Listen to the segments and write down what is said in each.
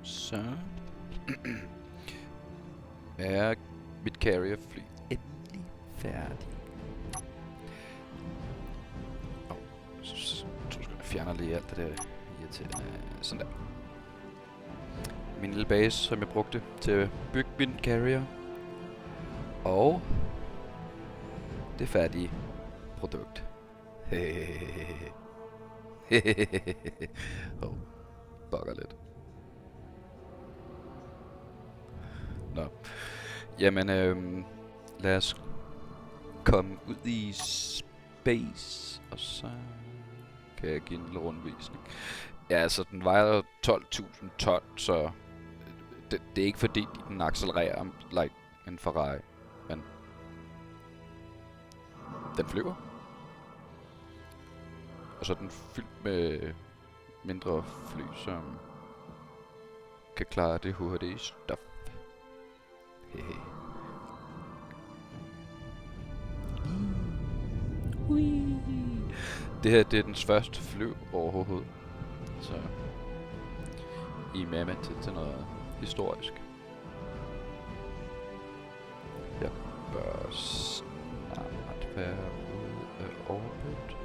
Så er mit carrier-fly endelig færdig. Så tror jeg fjerner lige alt det der irriterende. Sådan der. Min lille base, som jeg brugte til at bygge min carrier. Og det færdige produkt. Bugger lidt. Nå. Jamen, lad os komme ud i space, og så kan jeg give en lille rundvisning. Ja, altså, den vejer 12.000 ton, så det er ikke fordi, den accelererer like en Ferrari, men den flyver. Og så er den fyldt med mindre fly, som kan klare det HHD-stof. Det her, det er den første fly overhovedet. Så I er med til noget historisk. Jeg bør snart være ude af orbit.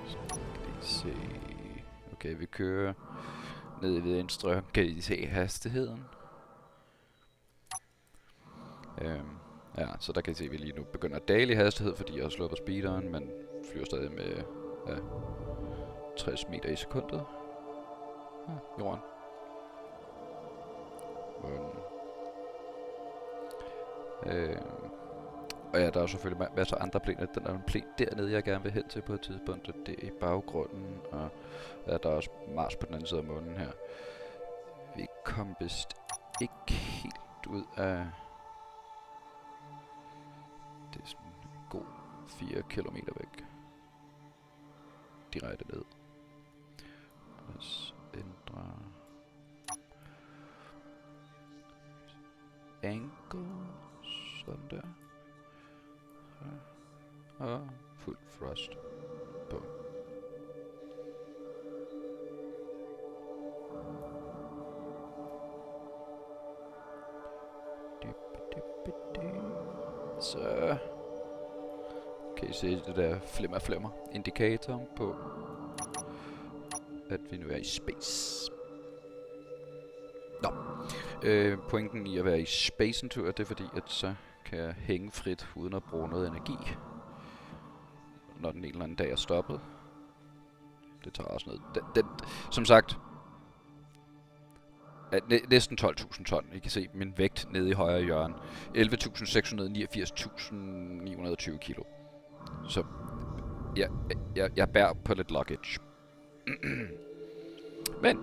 Så kan I se. Okay, vi kører ned i venstre. Kan I se hastigheden? Ja, så der kan I se, at vi lige nu begynder at dale i hastighed, fordi jeg har slået på speederen, men flyver stadig med 60 meter i sekundet. Jorden. Og ja, der er selvfølgelig masser af andre planer. Den er en plan dernede, jeg gerne vil hen til på et tidspunkt, og det er i baggrunden, og ja, der er også Mars på den anden side af månen her. Vi kom vist ikke helt ud af... Det er sådan en god 4 kilometer væk. Direkte ned. Lad os ændre... angle. Sådan der. Så. Og fuld thrust. På. Så kan I se det der flimmer indikator på, at vi nu er i space. Nå, pointen i at være i space en tur, det er fordi, at så kan jeg hænge frit uden at bruge noget energi, når den en eller anden dag er stoppet. Det tager også noget. Som sagt, næsten 12.000 ton. I kan se min vægt nede i højre hjørne. 11.689.920 kilo. Så jeg bærer på lidt luggage. Men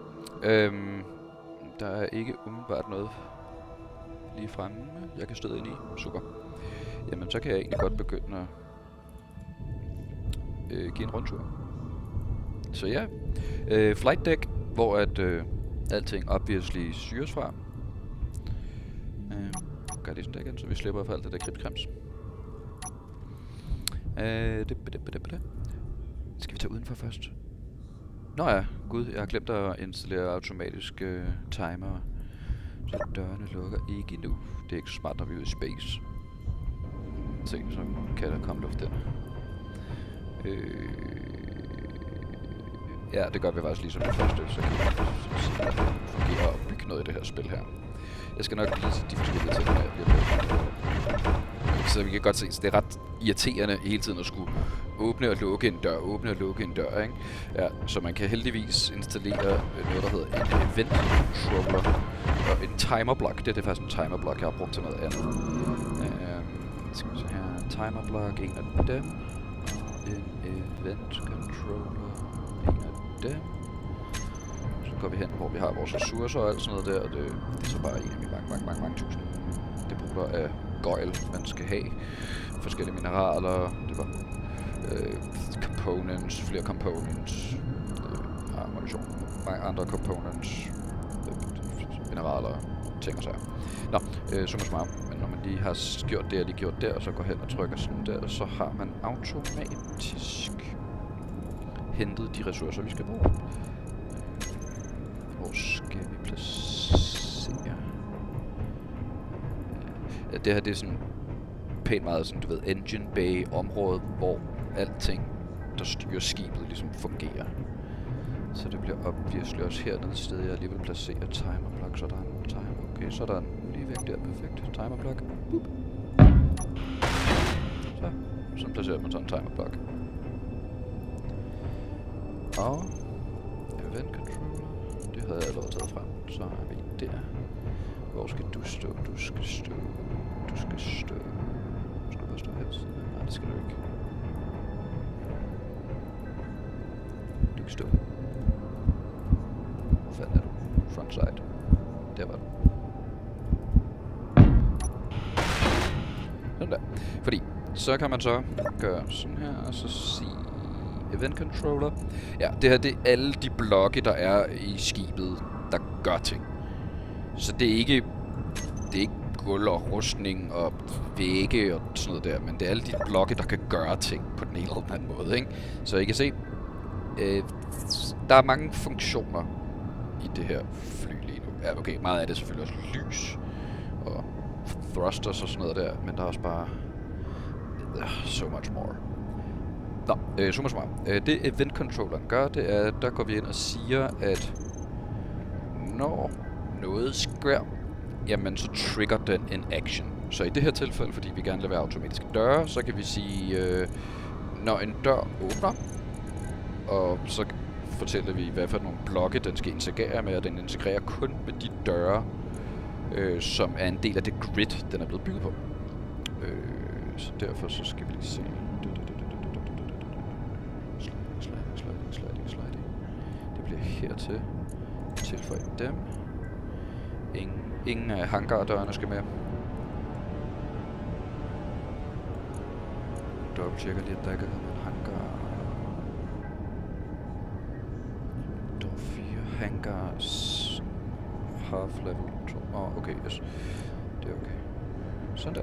der er ikke umiddelbart noget lige fremme, jeg kan støde ind i. Super. Jamen, så kan jeg egentlig godt begynde at give en rundtur. Så ja, flight deck, hvor at alting obviously styres fra. Gør det sådan der igen, så vi slipper for alt det der krimskrems. Skal vi tage udenfor først? Nå ja, gud, jeg har glemt at installere automatisk timer. Så dørene lukker ikke endnu. Det er ikke så smart, når vi er ude i space. Se, så kan der komme luft ind. Ja, det gør vi faktisk ligesom det første, så kan vi fungere og bygge noget i det her spil her. Jeg skal nok vise de forskellige ting, jeg bliver på. Så vi kan godt se, at det er ret irriterende hele tiden at skulle åbne og lukke en dør, ikke? Ja, så man kan heldigvis installere noget, der hedder en event controller og en timer block. Det er faktisk en timer block, jeg har brugt til noget andet. Skal vi se her, timer block, en af dem, og en event controller, en af dem. Så går vi hen, hvor vi har vores ressourcer og alt sådan noget der, og det er så bare en af mine mange tusind depoter af gøjl, man skal have. Forskellige mineraler, det var components, flere components, ammunition, mange andre components, mineraler, ting og sager. Nå, summa summarum, men når man lige har gjort det og lige gjort der, og så går hen og trykker sådan der, så har man automatisk hentet de ressourcer, vi skal bruge. Hvor skal vi placere? Ja, det her det er sådan pænt meget sådan, du ved, engine bay område, hvor alting, der styrer skibet, ligesom fungerer. Så det bliver obviously også hernede et sted, jeg alligevel placerer timer block, så der er en timer. Okay, så der er en lige væk der, perfekt. Timer block. Boop. Så placerer man sådan en timer block. Og event controller, det havde jeg allerede taget frem. Så er vi der. Hvor skal du stå? Du skal stå. Skal du bare stå her? Nej, det skal du ikke. Du kan stå. Hvor fanden er du? Frontside. Der var du. Sådan der. Fordi, så kan man så gøre sådan her, og så sige event controller. Ja, det her det er alle de blokke, der er i skibet, der gør ting. Så det er ikke gulv og rustning og vægge og sådan noget der, men det er alle de blokke, der kan gøre ting på den ene eller den anden måde, ikke? Så I kan se, der er mange funktioner i det her fly lige nu. Ja, okay, meget af det er selvfølgelig også lys og thrusters og sådan noget der, men der er også bare so much more. Nå, summa summarum. Det event controlleren gør, det er, der går vi ind og siger, at når noget sker, jamen så trigger den en action. Så i det her tilfælde, fordi vi gerne vil være automatiske døre, så kan vi sige, når en dør åbner, og så fortæller vi, hvad for nogle blokke den skal integrere med, og den integrerer kun med de døre, som er en del af det grid, den er blevet bygget på. Så derfor så skal vi lige se. Sliding. Det bliver hertil. Tilføje dem. Ingen af hangardørene skal med. Dobbelttjekker lige, at der ikke er en hangar. Der er 4 hangars. Half level 2. Okay, yes. Det er okay. Sådan der.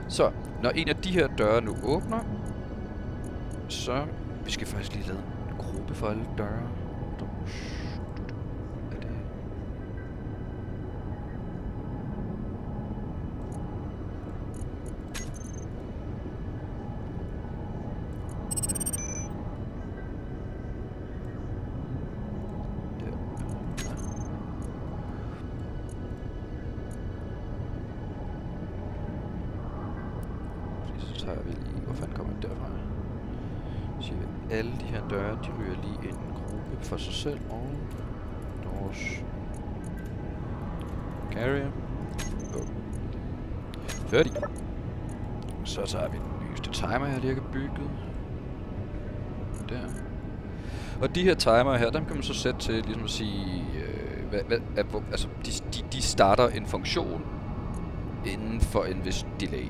Så, når en af de her døre nu åbner, så vi skal faktisk lige lave en gruppe for alle døre. Er det? Så tager vi lige, hvor fanden kommer det derfra? Så alle de her døre, de ryger lige en gruppe for sig selv, og doors carrier. Færdig. Så tager vi den nyeste timer, jeg lige har bygget. Der. Og de her timer her, dem kan man så sætte til ligesom at sige, altså de starter en funktion inden for en vis delay.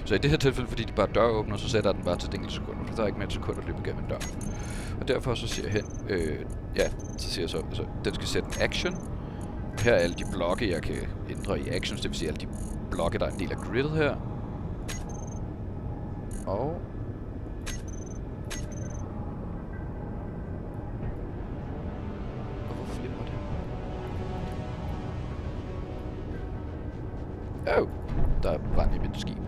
Så i det her tilfælde, fordi de bare døråbner, så sætter den bare til et enkelt sekund, for der er ikke mere et sekund at løbe igennem en dør. Og derfor så siger jeg hen, så siger jeg så, altså, den skal sætte en action. Her er alle de blokke, jeg kan ændre i actions, det vil sige alle de blokke, der er en del af gridet her. Og hvorfor flimmer det? Der er brand i mit skib.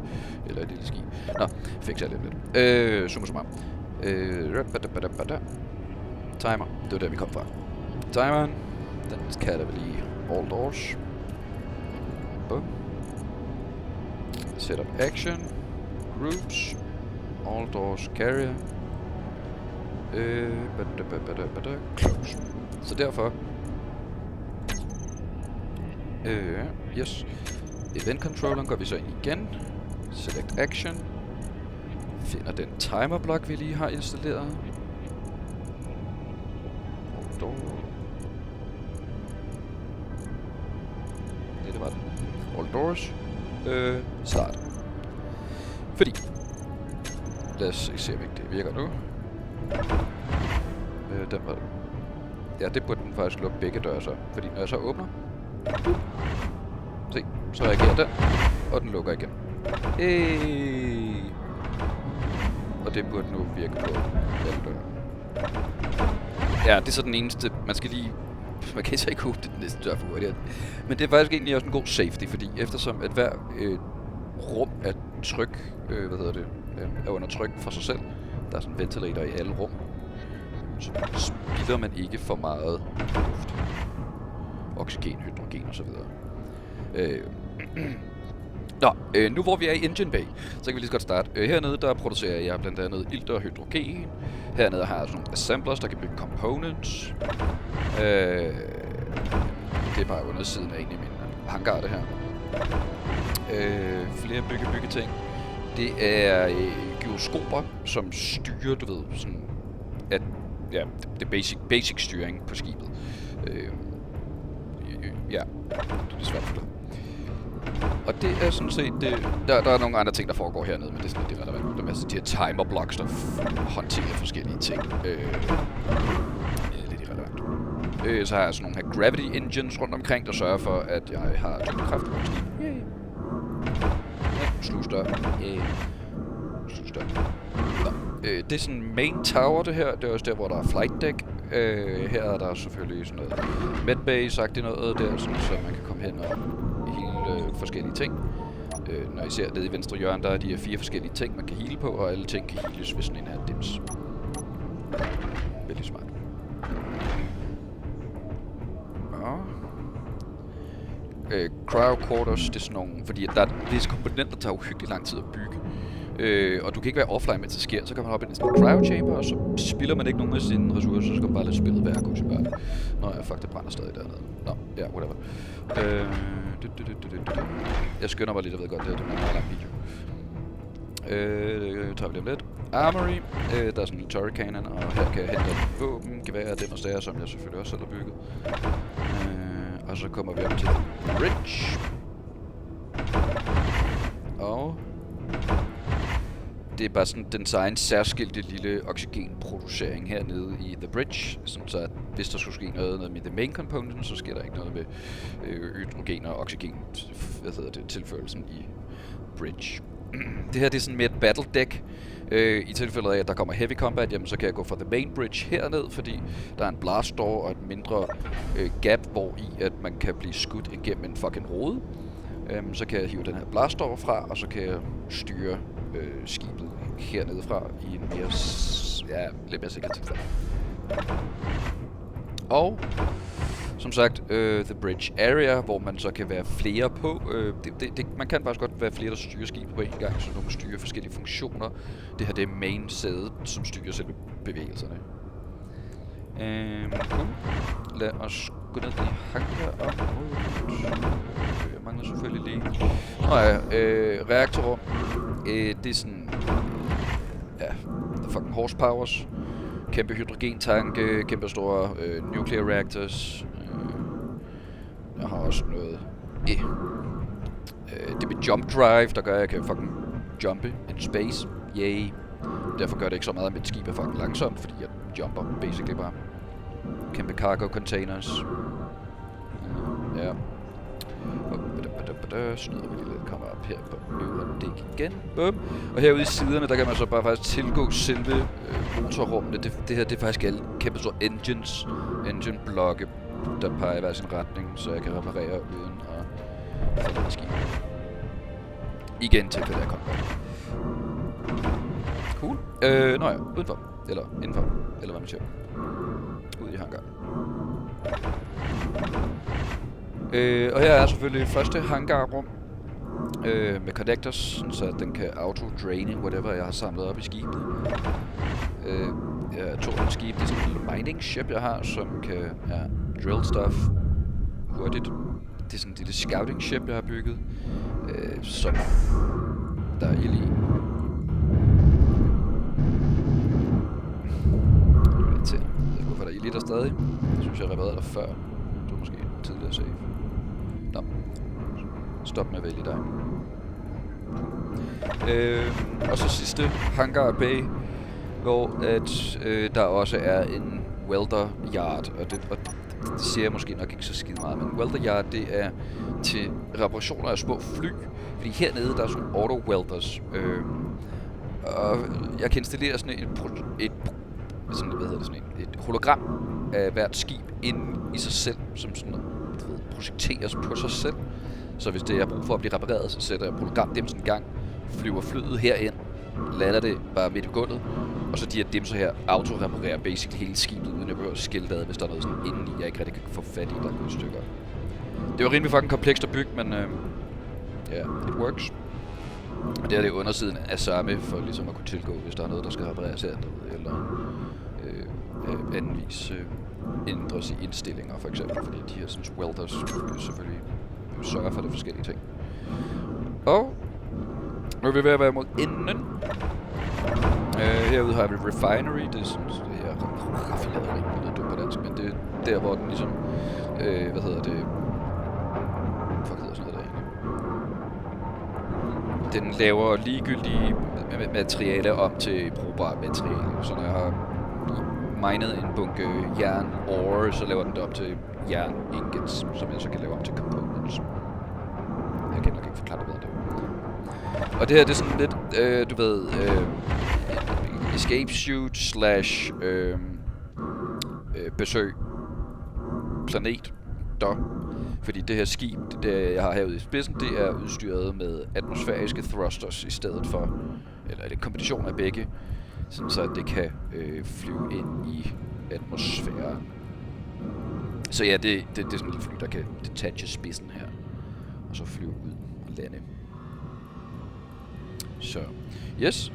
Eller et lille skib. Nå, fikser jeg lidt. Summa summarum. Timer. Det var der, vi kom fra. Timeren. Den kalder vi lige all doors. Boom. Setup action. Groups. All doors carrier. Close. Så derfor. Yes. Event controlleren går vi så ind igen. Select action. Finder den timer block, vi lige har installeret. Det var den. All doors. Start. Fordi. Lad os se, om ikke det virker nu. Den var det. Ja, det burde den faktisk lukke begge døre så. Fordi når jeg så åbner. Se, så reagerer den. Og den lukker igen. Hey. Og det burde nu virke på alle døre. Ja, det er så den eneste. Man skal lige Man kan så ikke håbe, det næsten dør for hurtigt. Men det er faktisk egentlig også en god safety, fordi eftersom at hver rum er tryk, er under tryk for sig selv, der er sådan en ventilator i alle rum, så spilder man ikke for meget luft. Oxygen, hydrogen og så videre. Nu hvor vi er i Engine Bay, så kan vi lige så godt starte. Hernede der producerer jeg blandt andet ilt og hydrogen. Hernede har jeg sådan nogle assemblers, der kan bygge components. Det er bare undersiden af egentlig min hangar, det her. Flere byggeting. Det er gyroskoper, som styrer, du ved, sådan at ja, det basic styring på skibet. Ja, det er svært for det. Og det er sådan set det. Der er nogle andre ting, der foregår hernede, men det er sådan lidt irrelevant. Der er masser af de her timer blocks, der håndterer forskellige ting. Lidt irrelevant. Så har jeg sådan nogle her gravity engines rundt omkring, der sørger for, at jeg har tyngdekraft på skibet. Slusdør. Slusdør. Det er sådan main tower, det her. Det er også der, hvor der er flight deck. Her er der selvfølgelig sådan noget medbase-agtigt noget der, sådan, så man kan komme hen og hele forskellige ting. Når I ser nede i venstre hjørne, der er de her 4 forskellige ting, man kan heale på, og alle ting kan heales ved sådan en her dims. Vældig smart. Cryo quarters, det er sådan nogle, fordi der er visse komponenter, der tager uhyggeligt lang tid at bygge. Og du kan ikke være offline, mens det sker, så kan man hoppe ind i sådan en cryo chamber, og så spilder man ikke nogen af sine ressourcer, så skal man bare lade spillet være, kunne bare. Nå ja, fuck, det brænder stadig dernede. Nå, ja, whatever. Jeg skynder mig lidt, jeg ved godt, det er en meget lang video. Det tager vi lige om lidt. Armory, der er sådan en turret cannon, og her kan jeg hente våben, geværer, dem og sager, som jeg selvfølgelig også selv har bygget. Og så kommer vi op til bridge. Og det er bare sådan den egen særskilte lille oxygenproducering hernede i The Bridge, sådan så at hvis der skulle ske noget med the main component, så sker der ikke noget med hydrogen og oxygen, tilførelsen i Bridge. Det her det er sådan med et battle deck. I tilfælde af, at der kommer heavy combat, jamen, så kan jeg gå fra the main bridge herned, fordi der er en blast door og et mindre gap, hvor i at man kan blive skudt igennem en fucking rode. Så kan jeg hive den her blast door fra, og så kan jeg styre skibet hernede fra i en mere, lidt mere sikker tilfælde. Og som sagt, the bridge area, hvor man så kan være flere på. Man kan faktisk godt være flere, der styrer skibet på en gang, så du kan styre forskellige funktioner. Det her det er main sæde, som styrer selve bevægelserne. Cool. Lad os gå ned i hangar-området. Jeg mangler selvfølgelig lige. Reaktorrum. Det er sådan, ja, the fucking horsepowers. Kæmpe hydrogentanke, kæmpe store nuclear reactors. Jeg har også noget det med jump drive, der gør, at jeg kan fucking jumpe in space. Yay. Derfor gør det ikke så meget, at mit skib er fucking langsomt, fordi jeg jumper basically bare. Kæmpe cargo containers. Ja. Snyder vi lige lidt, kommer op her på øvre dæk igen. Bum. Og herude i siderne, der kan man så bare faktisk tilgå selve motorrummene. Det her det er faktisk alle kæmpe store engine blokke, der peger i hver sin retning, så jeg kan reparere uden at få noget skib. Igen tilfælde af combat. Cool. Udenfor. Eller indenfor. Eller hvad man siger. Ud i hangar. Og her er selvfølgelig første hangarrum med connectors, så den kan auto-draine whatever jeg har samlet op i skibet. Jeg tog en skib, det er sådan en lille mining ship jeg har, som kan drill stuff hurtigt. Det er sådan en lille scouting ship jeg har bygget, som der er ild i. Jeg ved ikke hvorfor der er ild i der stadig. Jeg synes jeg reparerede der før. Det var måske tidligere safe. Nå. Stop med at vælge dig. Og så sidste hangar bay, hvor at, der også er en welder yard, og det siger jeg måske nok ikke så skide meget, men welder yard det er til reparationer af små fly, fordi hernede der er sådan auto welders, og jeg kan installere sådan et hologram af hvert skib ind i sig selv, som sådan noget, du ved, projekteres på sig selv. Så hvis det er brug for at blive repareret, så sætter jeg programdimsen i gang, flyver flyet herind, lander det bare midt i gulvet, og så de her dimser her autoreparerer basically hele skibet, uden jeg behøver at skille ad, hvis der er noget sådan indeni, jeg ikke rigtig kan få fat i, der er gået i stykker. Det var rimelig fucking komplekst at bygge, men it works. Og det er det undersiden af samme, for ligesom at kunne tilgå, hvis der er noget, der skal repareres her, eller andenvis ændres i indstillinger, for eksempel, fordi de her sådan, welders selvfølgelig sørger for de forskellige ting. Og nu er vi ved at være mod enden. Herude har vi refinery, det er sådan, det her raffinaderi, det er dumt på dansk, men det er der, hvor den ligesom, hvad hedder det, fuck hedder sådan noget der egentlig. Den laver ligegyldige materialer om til brugbart materiale, så når jeg har minet en bunke jern ore, så laver den det op til jern ingots, som jeg så kan lave om til components. Jeg kan nok ikke forklare det bedre det. Og det her, det er sådan lidt, du ved, escape shoot slash besøg planet der. Fordi det her skib, det jeg har herude i spidsen, det er udstyret med atmosfæriske thrusters i stedet for, eller en kombination af begge, sådan så det kan flyve ind i atmosfæren. Så ja, det er sådan et fly, der kan detache spidsen her, og så flyve ud og lande. Så, yes.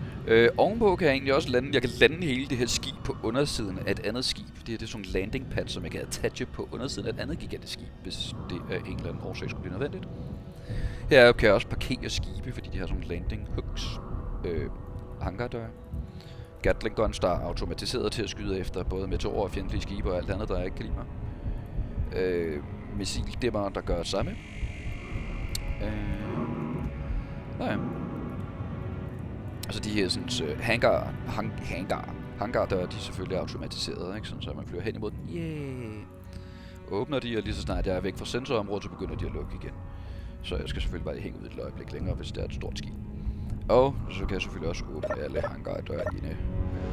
Ovenpå kan jeg egentlig også lande. Jeg kan lande hele det her skib på undersiden af et andet skib. Det er sådan en landing pad, som jeg kan attache på undersiden af et andet gigantisk skib, hvis det af en eller anden årsag skulle blive nødvendigt. Her kan jeg også parkere skibe, fordi de har sådan landing hooks, hangardøre. Gatling guns, der er automatiseret til at skyde efter både meteorer og fjendtlige skibe og alt andet, der ikke kan lide mig. Missildæmmer, der gør det samme. Altså de her sådan hangardøre, de er selvfølgelig automatiseret, ikke? Sådan, så man flyver hen imod den. Yeah. Åbner de, og lige så snart jeg er væk fra sensorområdet, så begynder de at lukke igen. Så jeg skal selvfølgelig bare hænge ud et øjeblik længere, hvis det er et stort skib. Og så kan jeg selvfølgelig også åbne alle hangardøre inde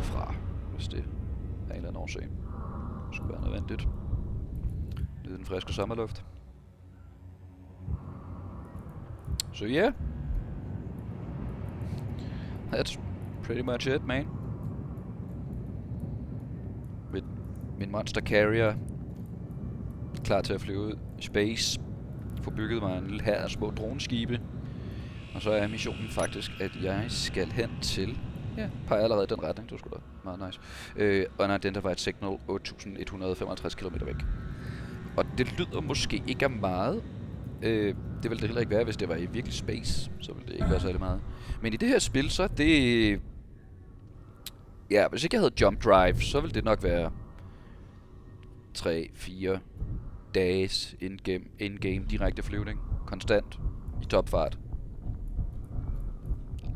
fra, hvis det er en eller anden årsag. Det skulle være nødvendigt. Lidt den friske sommerluft. Så ja. That's pretty much it, man. Min monster carrier klar til at flyve ud i space. Få bygget mig en lille hær af små droneskibe. Og så er missionen faktisk, at jeg skal hen til... Ja, peger allerede i den retning, det var sgu da meget nice. Unidentified signal 8155 km væk. Og det lyder måske ikke af meget. Det ville det heller ikke være, hvis det var i virkelig space. Så ville det ikke være særlig meget. Men i det her spil, så det... Ja, hvis ikke jeg havde jump drive, så ville det nok være 3-4 dages in-game direkte flyvning. Konstant. I topfart.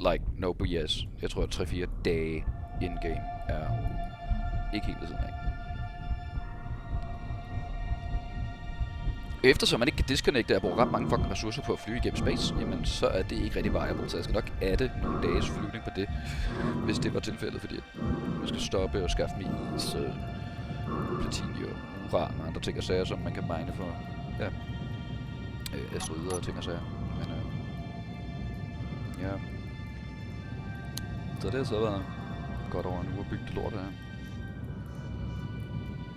Like, no BS. Jeg tror, at 3-4 dage in-game er ikke helt ved siden af. Eftersom man ikke kan disconnecte og bruge ret mange fucking ressourcer på at flyve igennem space, jamen så er det ikke rigtig viable, så jeg skal nok adde nogle dages flyvning på det, hvis det var tilfældet, fordi jeg skal stoppe og skaffe mig is, platinium, uran og andre ting og sager, som man kan mine for, ja, asteroider og ting og sager. Men ja, så det har så været godt over en uge at bygge det lort her.